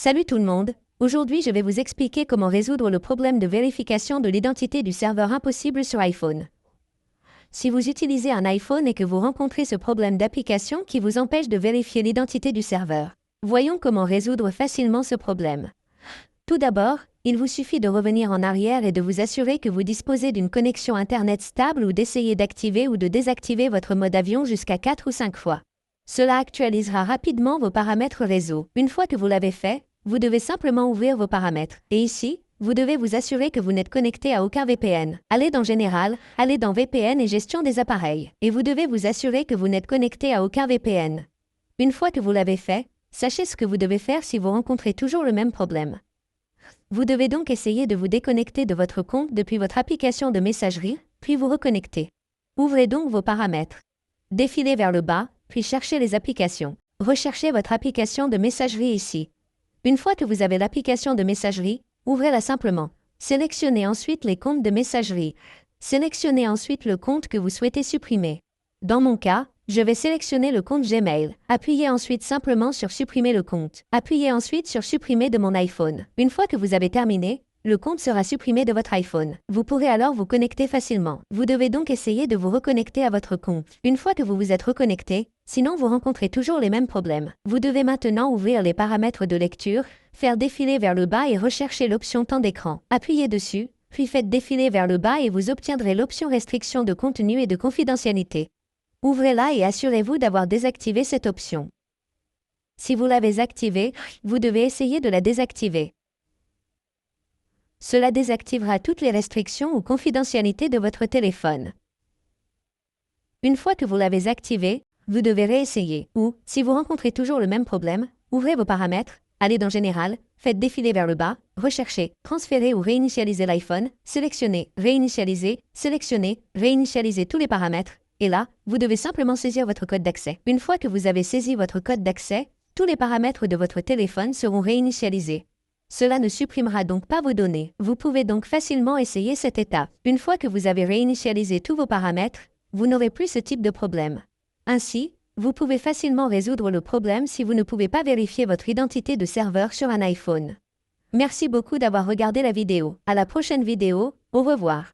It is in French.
Salut tout le monde, aujourd'hui je vais vous expliquer comment résoudre le problème de vérification de l'identité du serveur impossible sur iPhone. Si vous utilisez un iPhone et que vous rencontrez ce problème d'application qui vous empêche de vérifier l'identité du serveur, voyons comment résoudre facilement ce problème. Tout d'abord, il vous suffit de revenir en arrière et de vous assurer que vous disposez d'une connexion Internet stable ou d'essayer d'activer ou de désactiver votre mode avion jusqu'à 4 ou 5 fois. Cela actualisera rapidement vos paramètres réseau. Une fois que vous l'avez fait, vous devez simplement ouvrir vos paramètres. Et ici, vous devez vous assurer que vous n'êtes connecté à aucun VPN. Allez dans Général, allez dans VPN et Gestion des appareils. Et vous devez vous assurer que vous n'êtes connecté à aucun VPN. Une fois que vous l'avez fait, sachez ce que vous devez faire si vous rencontrez toujours le même problème. Vous devez donc essayer de vous déconnecter de votre compte depuis votre application de messagerie, puis vous reconnecter. Ouvrez donc vos paramètres. Défilez vers le bas, puis cherchez les applications. Recherchez votre application de messagerie ici. Une fois que vous avez l'application de messagerie, ouvrez-la simplement. Sélectionnez ensuite les comptes de messagerie. Sélectionnez ensuite le compte que vous souhaitez supprimer. Dans mon cas, je vais sélectionner le compte Gmail. Appuyez ensuite simplement sur Supprimer le compte. Appuyez ensuite sur Supprimer de mon iPhone. Une fois que vous avez terminé, le compte sera supprimé de votre iPhone. Vous pourrez alors vous connecter facilement. Vous devez donc essayer de vous reconnecter à votre compte. Une fois que vous vous êtes reconnecté, sinon vous rencontrez toujours les mêmes problèmes. Vous devez maintenant ouvrir les paramètres de lecture, faire défiler vers le bas et rechercher l'option temps d'écran. Appuyez dessus, puis faites défiler vers le bas et vous obtiendrez l'option restriction de contenu et de confidentialité. Ouvrez-la et assurez-vous d'avoir désactivé cette option. Si vous l'avez activée, vous devez essayer de la désactiver. Cela désactivera toutes les restrictions ou confidentialités de votre téléphone. Une fois que vous l'avez activé, vous devez réessayer. Ou, si vous rencontrez toujours le même problème, ouvrez vos paramètres, allez dans Général, faites défiler vers le bas, recherchez, transférer ou réinitialiser l'iPhone, sélectionnez, réinitialiser tous les paramètres, et là, vous devez simplement saisir votre code d'accès. Une fois que vous avez saisi votre code d'accès, tous les paramètres de votre téléphone seront réinitialisés. Cela ne supprimera donc pas vos données. Vous pouvez donc facilement essayer cette étape. Une fois que vous avez réinitialisé tous vos paramètres, vous n'aurez plus ce type de problème. Ainsi, vous pouvez facilement résoudre le problème si vous ne pouvez pas vérifier votre identité de serveur sur un iPhone. Merci beaucoup d'avoir regardé la vidéo. À la prochaine vidéo, au revoir.